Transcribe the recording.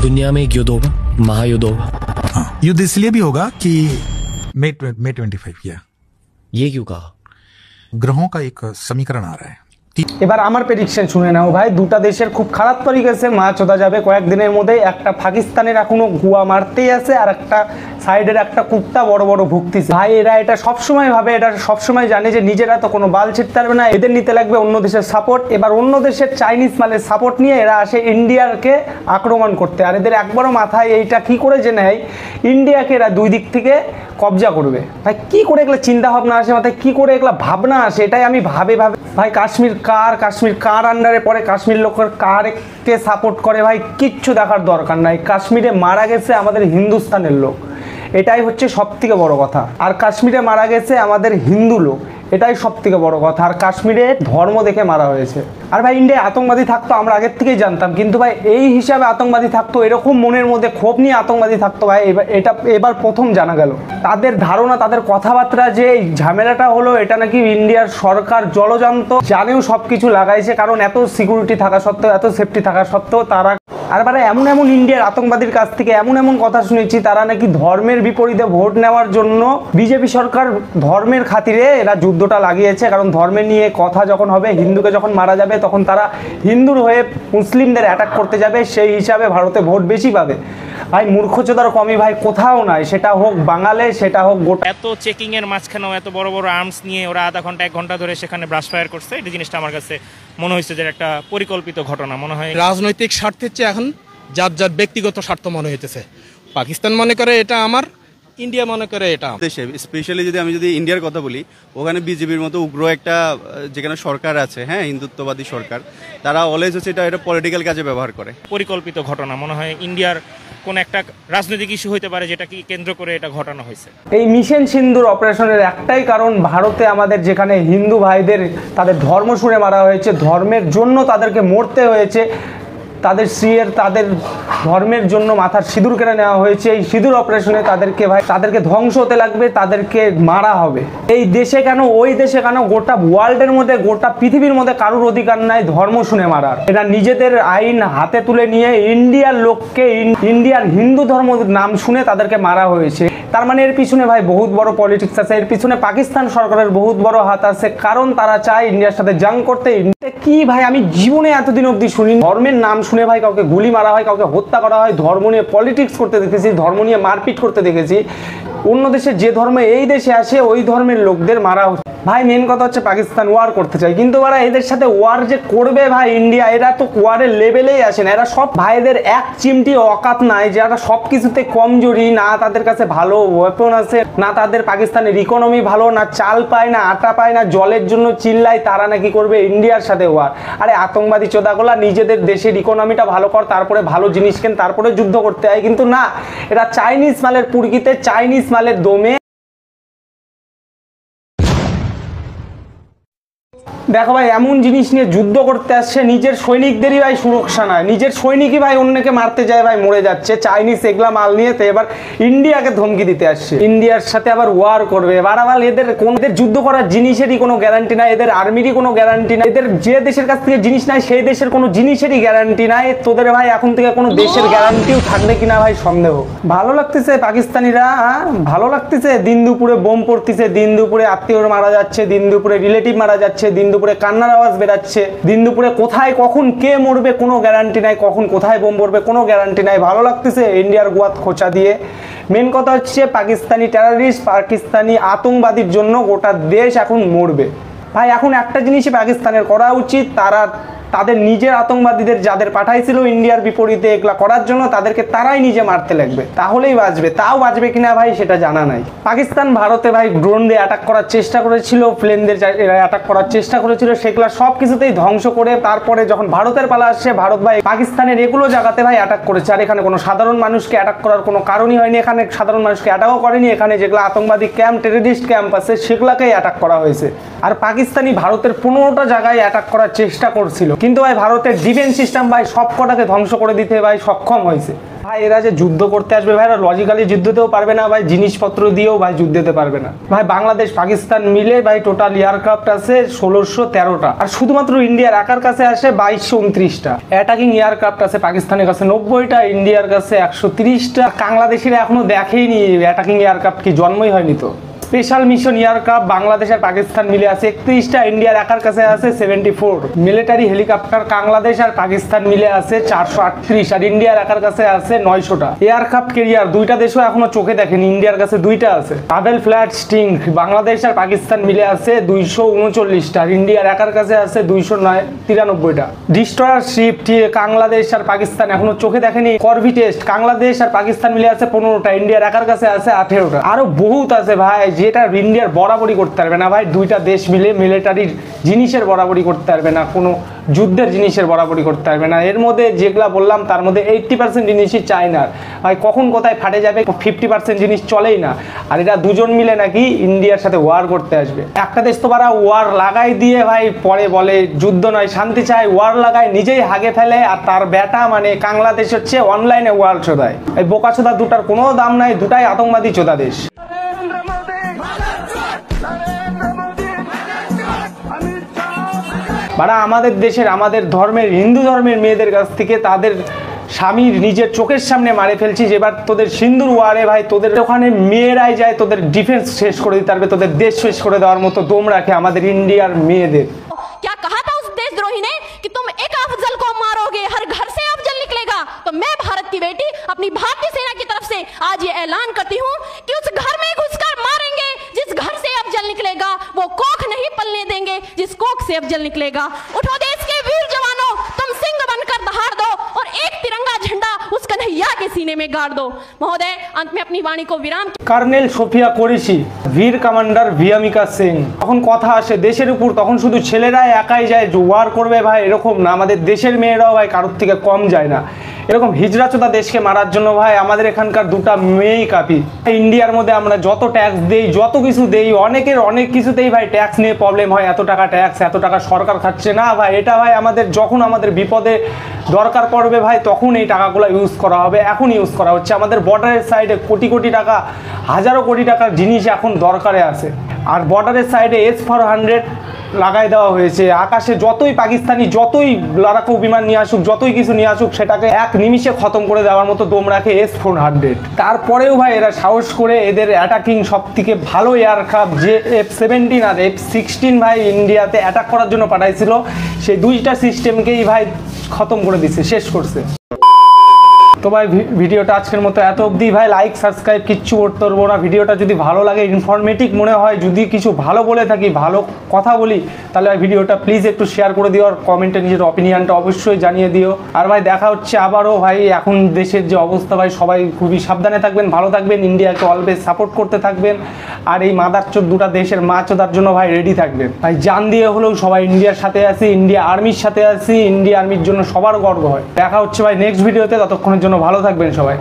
दुनिया में एक युद्ध होगा, महायुद्ध होगा। युद्ध इसलिए भी होगा कि मे 25 किया। ये क्यों कहा? ग्रहों का एक समीकरण आ रहा है। এবার আমার প্রেডিকশন শুনে নাও ভাই, দুটা দেশের খুব খারাপ পরিবেশে মাছ হতে যাবে কয়েকদিনের মধ্যে। একটা পাকিস্তানের এখনো গুয়া মারতেই আছে, আর একটা সাইডের একটা কুত্তা বড় বড় ভুগতিছে ভাই। এরা এটা সবসময় ভাবে, এটা সবসময় জানে যে নিজেরা তো কোনো বাল ছিটতে পারবে না, এদের নিতে লাগবে অন্য দেশের সাপোর্ট। এবার অন্য দেশের চাইনিজ মালের সাপোর্ট নিয়ে এরা আসে ইন্ডিয়াকে আক্রমণ করতে। আর এদের একবারও মাথায় এইটা কি করে যে নেয় ইন্ডিয়াকে এরা দুই দিক থেকে কবজা করবে। ভাই কি করে এগুলো চিন্তা ভাবনা আসে মাথায়, কি করে এগুলো ভাবনা আসে, এটাই আমি ভাবে ভাই। কাশ্মীর কার আন্ডারে পড়ে, কাশ্মীর লোকের কারকে সাপোর্ট করে ভাই, কিচ্ছু দেখার দরকার নাই। কাশ্মীরে মারা গেছে আমাদের হিন্দুস্তানের লোক, এটাই হচ্ছে সব থেকে বড় কথা। আর কাশ্মীরে মারা গেছে আমাদের হিন্দু লোক, এটাই সব থেকে বড় কথা। আর কাশ্মীরে ধর্ম দেখে মারা হয়েছে। আর ভাই ইন্ডিয়া আতঙ্কবাদী থাকতো আমরা আগের থেকেই জানতাম, কিন্তু ভাই এই হিসাবে আতঙ্কবাদী থাকতো, এরকম মনের মধ্যে ক্ষোভ নিয়ে আতঙ্কবাদী থাকতো ভাই, এবার প্রথম জানা গেল। তাদের ধারণা, তাদের কথাবার্তা যে এই ঝামেলাটা হলো, এটা নাকি ইন্ডিয়ার সরকার জলজান্ত জানেও সব কিছু লাগাইছে, কারণ এত সিকিউরিটি থাকা সত্ত্বেও, এত সেফটি থাকা সত্ত্বেও তারা। আর মানে এমন ইন্ডিয়ার আতঙ্কবাদীর কাছ থেকে এমন কথা শুনেছি, তারা নাকি ধর্মের বিপরীতে ভোট নেওয়ার জন্য বিজেপি সরকার ধর্মের খাতিরে এরা যুদ্ধটা লাগিয়েছে। কারণ ধর্মের নিয়ে কথা যখন হবে, হিন্দুকে যখন মারা যাবে তখন তারা হিন্দুর হয়ে মুসলিমদের অ্যাটাক করতে যাবে, সেই হিসাবে ভারতে ভোট বেশি পাবে। ভাই মূর্খচোদার কমই ভাই কোথাও নাই, সেটা হোক বাঙালে, সেটা হোক গোটা। এত চেকিং এর মাঝখানেও এত বড় বড় আর্মস নিয়ে ওরা আধা ঘন্টা 1 ঘন্টা ধরে সেখানে ব্রাশ ফায়ার করছে, এই জিনিসটা আমার কাছে মনে হয়েছে যে একটা পরিকল্পিত ঘটনা। মনে হয় রাজনৈতিক স্বার্থের চেয়ে এখন যার ব্যক্তিগত স্বার্থ মনে হইতেছে। পাকিস্তান মনে করে এটা আমার, ইন্ডিয়া মনে করে এটা। দেশে স্পেশালি আমি যদি ইন্ডিয়ার কথা বলি, ওখানে বিজেপির মতো উগ্র একটা যেখানে সরকার আছে, হ্যাঁ হিন্দুত্ববাদী সরকার, তারা অলওয়েজ হচ্ছে এটা পলিটিক্যাল কাজে ব্যবহার করে। পরিকল্পিত ঘটনা মনে হয় ইন্ডিয়ার কোন একটা রাজনৈতিক ইস্যু হতে পারে, যেটা কি কেন্দ্র করে এটা ঘটানো হয়েছে। এই মিশন সিন্দুর অপারেশনের একটাই কারণ, ভারতে আমাদের যেখানে হিন্দু ভাইদের তাদের ধর্ম শুনে মারা হয়েছে, ধর্মের জন্য তাদেরকে মরতে হয়েছে, তাদের স্ত্রীর তাদের ধর্মের জন্য মাথার সিঁদুর কেড়ে নেওয়া হয়েছে। এই সিঁদুর অপারেশনে তাদেরকে ধ্বংস হতে লাগবে, তাদেরকে মারা হবে। এই দেশে কেন, ওই দেশে কেন, গোটা ওয়ার্ল্ডের মধ্যে, গোটা পৃথিবীর মধ্যে কারোর অধিকার নাই ধর্ম শুনে মারার। এরা নিজেদের আইন হাতে তুলে নিয়ে ইন্ডিয়ার লোককে, ইন্ডিয়ার হিন্দু ধর্ম নাম শুনে তাদেরকে মারা হয়েছে। তার মানে এর পিছনে ভাই বহুত বড় পলিটিক্স আছে, এর পিছনে পাকিস্তান সরকারের বহুত বড় হাত আছে, কারণ তারা চায় ইন্ডিয়ার সাথে জাং করতে। কি ভাই আমি জীবনে এতদিন অবধি শুনি ধর্মের নাম শুনে ভাই কাউকে গুলি মারা হয়, কাউকে হত্যা করা হয়, ধর্ম নিয়ে পলিটিক্স করতে দেখেছি, ধর্ম নিয়ে মারপিট করতে দেখেছি। অন্য দেশে যে ধর্ম এই দেশে আসে ওই ধর্মের লোকদের মারা হচ্ছে। ভাই মেন কথা হচ্ছে পাকিস্তান ওয়ার করতে চায়, কিন্তু ওরা এদের সাথে ওয়ার যে করবে ভাই ইন্ডিয়া, এরা তো ওয়ারের লেভেলেই আসে না। এরা সব ভাইদের এক চিমটি অকাত নাই, যারা সব কিছুতে কমজোরি, না তাদের কাছে ভালো ওয়েপন আছে, না তাদের পাকিস্তানের ইকোনমি ভালো, না চাল পায়, না আটা পায়, না জলের জন্য চিল্লায়, তারা নাকি করবে ইন্ডিয়ার সাথে ওয়ার। আরে আতঙ্কবাদী চোদাগুলা নিজেদের দেশের ইকোনমিটা ভালো কর, তারপরে ভালো জিনিস কেন, তারপরে যুদ্ধ করতে হয়। কিন্তু না, এরা চাইনিজ মালের পুরগিতে, চাইনিজ মালের দমে। দেখো ভাই এমন জিনিস নিয়ে যুদ্ধ করতে আসছে, নিজের সৈনিকদেরই ভাই সুরক্ষা নয়, নিজের সৈনিকই ভাই অন্যকে মারতে যায় ভাই, মরে যাচ্ছে। চাইনিজ এগুলা মাল নিয়ে তো এবার ইন্ডিয়াকে ধমকি দিতে আসছে, ইন্ডিয়ার সাথে আবার ওয়ার করবে। এবার আবার এদের যুদ্ধ করার জিনিসেরই কোনো গ্যারান্টি নাই, এদের আর্মিরই কোনো গ্যারান্টি নাই, এদের যে দেশের কাছ থেকে জিনিস নাই সেই দেশের কোনো জিনিসেরই গ্যারান্টি নাই। তোদের ভাই এখন থেকে কোনো দেশের গ্যারান্টিও থাকবে কিনা ভাই সন্দেহ। ভালো লাগতেছে পাকিস্তানিরা, ভালো লাগতেছে দিন দুপুরে বোম পড়তেছে, দিন দুপুরে আত্মীয় মারা যাচ্ছে, দিন দুপুরে রিলেটিভ মারা যাচ্ছে, দিন দুপুরে কান্নার আওয়াজ বেরাচ্ছে, দিন দুপুরে কোথায় কখন কে মরবে কোনো গ্যারান্টি নাই, কখন কোথায় বোম পড়বে কোনো গ্যারান্টি নাই। ভালো লাগতেছে ইন্ডিয়ার গোয়াত খোঁচা দিয়ে। মেন কথা হচ্ছে পাকিস্তানি টেররিস্ট, পাকিস্তানি আতঙ্কবাদীর জন্য গোটা দেশ এখন মরবে। ভাই এখন একটা জিনিসই পাকিস্তানের করা উচিত, তাদের নিজের আতঙ্কবাদীদের যাদের পাঠাইছিল ইন্ডিয়ার বিপরীতে এগুলা করার জন্য, তাদেরকে তারাই নিজে মারতে লাগবে, তাহলেই বাঁচবে। তাও বাঁচবে কিনা ভাই সেটা জানা নাই। পাকিস্তান ভারতে ভাই ড্রোন দিয়ে অ্যাটাক করার চেষ্টা করেছিল, প্লেনদের অ্যাটাক করার চেষ্টা করেছিল, সেগুলো সব কিছুতেই ধ্বংস করে তারপরে যখন ভারতের পালা আসছে, ভারত ভাই পাকিস্তানের এগুলো জায়গাতে ভাই অ্যাটাক করেছে। আর এখানে কোনো সাধারণ মানুষকে অ্যাটাক করার কোনো কারণই হয়নি, এখানে সাধারণ মানুষকে অ্যাটাকও করেনি, এখানে যেগুলো আতঙ্কবাদী ক্যাম্প, টেররিস্ট ক্যাম্প আছে সেগুলোকেই অ্যাটাক করা হয়েছে। আর পাকিস্তানি ভারতের 15টা জায়গায় অ্যাটাক করার চেষ্টা করছিল, কিন্তু ভাই ভারতের ডিফেন্স সিস্টেম ভাই সব কটাকে ধ্বংস করে দিতে ভাই সক্ষম হয়েছে। ভাই এরা যে যুদ্ধ করতে আসবে ভাই, এরা লজিক্যালি যুদ্ধতেও পারবে না ভাই, জিনিসপত্র দিয়েও ভাই যুদ্ধ দিতে পারবে না ভাই। বাংলাদেশ পাকিস্তান মিলে ভাই টোটাল এয়ারক্রাফট আছে 1613টা, আর শুধুমাত্র ইন্ডিয়ার একার কাছে আসে 2229টা। অ্যাটাকিং এয়ারক্রাফট আছে পাকিস্তানের কাছে 90টা, ইন্ডিয়ার কাছে 130টা। বাংলাদেশের এখনো দেখেইনি অ্যাটাকিং এয়ারক্রাফট, কি জন্মই হয়নি তো। স্পেশাল মিশন এয়ারক্রাফট বাংলাদেশ আর পাকিস্তান মিলে আছে 31টা, ইন্ডিয়ার একার কাছে আছে 74। মিলিটারি হেলিকপ্টার বাংলাদেশ আর পাকিস্তান মিলে আছে 438, আর ইন্ডিয়ার একার কাছে আছে 900টা। এয়ারক্রাফট ক্যারিয়ার দুইটা দেশও এখনো চোখে দেখেনি, ইন্ডিয়ার কাছে 2টা আছে। ডাবল ফ্ল্যাট স্টিং বাংলাদেশ আর পাকিস্তান মিলে আছে 239টা, আর ইন্ডিয়ার একার কাছে আছে 293টা। ডিস্ট্রয়ার শিপ বাংলাদেশ আর পাকিস্তান এখনো চোখে দেখেনি। করভিটেস্ট বাংলাদেশ আর পাকিস্তান মিলে আছে 15টা, ইন্ডিয়ার একার কাছে আছে 18টা। আরো বহুত আছে ভাই, যেটা ইন্ডিয়ার বরাবরই করতে পারবে না ভাই। দুইটা দেশ মিলে মিলিটারির জিনিসের বরাবরই করতে পারবে না, কোনো যুদ্ধের জিনিসের বরাবরই করতে পারবে না। এর মধ্যে যেগুলা বললাম তার মধ্যে 80% জিনিসই চায়নার ভাই। কখন কোথায় ফাটে যাবে 50% জিনিস চলেই না। আর এরা দুজন মিলে নাকি ইন্ডিয়ার সাথে ওয়ার করতে আসবে। একটা দেশ তো বারা ওয়ার লাগাই দিয়ে ভাই পরে বলে যুদ্ধ নয় শান্তি চায়, ওয়ার লাগায় নিজেই হাগে ফেলে, আর তার বেটা মানে বাংলাদেশ হচ্ছে অনলাইনে ওয়ার চোদায়। এই বোকা চোদা দুটার কোনো দাম নাই, দুটাই আতঙ্কবাদী চোদা দেশ। বারা আমাদের দেশের, আমাদের ধর্মের, হিন্দু ধর্মের মেয়েদের কাছ থেকে তাদের স্বামীর নিজের চোখের সামনে মারে ফেলছি। এবার তোদের সিন্দুর ওয়ারে ভাই, তোদের ওখানে মেয়েরাই যায় তোদের ডিফেন্স শেষ করে দিতে পারবে, তোদের দেশ শেষ করে দেওয়ার মতো দম রাখে আমাদের ইন্ডিয়ার মেয়েদের। क्या कहा था उस देशद्रोही ने कि तुम एक अफजल को मारोगे, हर घर से अफजल निकलेगा। तो मैं भारत की बेटी अपनी भारतीय सेना की तरफ से आज ये ऐलान करती हूँ कि उस घर में घुसकर मारेंगे जिस घर से अफजल निकलेगा। वो कोख नहीं पलने देंगे जिस कोख से अफजल निकलेगा। उठो देश के वीर जवानों, तुम सिंह बनकर दहाड़ दो और एक तिरंगा झंडा उस कन्हैया के सीने में गाड़ दो। महोदय, अंत में अपनी वाणी को विराम। कर्नेल সোফিয়া কুরেশি, বীর কমান্ডার ভিয়ামিকা সিং। তখন কথা আসে দেশের উপর, তখন শুধু ছেলেরাই একাই যায় যে ওয়ার করবে ভাই, এরকম না। আমাদের দেশের মেয়েরাও ভাই কারোর থেকে কম যায় না। এরকম হিজড়াচোদা দেশকে মারার জন্য ভাই আমাদের এখানকার দুটা মেয়েই কাপি। ইন্ডিয়ার মধ্যে আমরা যত ট্যাক্স দেই, যত কিছু দেই, অনেকের অনেক কিছুতেই ভাই ট্যাক্স নিয়ে প্রবলেম হয়। এত টাকা ট্যাক্স, এত টাকা সরকার খাচ্ছে না ভাই। এটা ভাই আমাদের যখন আমাদের বিপদে দরকার পড়বে ভাই, তখন এই টাকাগুলো ইউজ করা হবে। এখন ইউজ করা হচ্ছে। আমাদের বর্ডারের সাইডে কোটি কোটি টাকা, হাজারো কোটি টাকার জিনিস এখন দরকারে আছে। আর বর্ডারের সাইডে S-400 লাগাই দেওয়া হয়েছে। আকাশে যতই পাকিস্তানি, যতই লড়াকু বিমান নিয়ে আসুক, যতই কিছু নিয়ে আসুক, সেটাকে এক নিমিষে খতম করে দেওয়ার মতো দম রাখে S-400। তারপরেও ভাই এরা সাহস করে এদের অ্যাটাকিং সব থেকে ভালো এয়ারক্রাফট যে F-17 আর F-16 ভাই ইন্ডিয়াতে অ্যাটাক করার জন্য পাঠাইছিল, সেই দুইটা সিস্টেমকেই ভাই খতম করে দিচ্ছে, শেষ করছে। তো ভাই ভিডিওটা আজকের মতো এত অবধি ভাই। লাইক সাবস্ক্রাইব কিচ্ছু করতে পারবো না। ভিডিওটা যদি ভালো লাগে, ইনফরমেটিভ মনে হয়, যদি কিছু ভালো বলে থাকি, ভালো কথা বলি, তাহলে ভাই ভিডিওটা প্লিজ একটু শেয়ার করে দিও, আর কমেন্টে নিজের অপিনিয়নটা অবশ্যই জানিয়ে দিও। আর ভাই দেখা হচ্ছে আবারও ভাই। এখন দেশের যে অবস্থা ভাই, সবাই খুবই সাবধানে থাকবেন, ভালো থাকবেন, ইন্ডিয়াকে অলওয়েজ সাপোর্ট করতে থাকবেন। আর এই মাদারচোদ দুটা দেশের মা চোদার জন্য ভাই রেডি থাকবেন ভাই। জান দিয়ে হলেও সবাই ইন্ডিয়ার সাথে আছি, ইন্ডিয়া আর্মির সাথে আছি। ইন্ডিয়া আর্মির জন্য সবার গর্ব হয়। দেখা হচ্ছে ভাই নেক্সট ভিডিওতে। ততক্ষণের জন্য ভালো থাকবেন সবাই।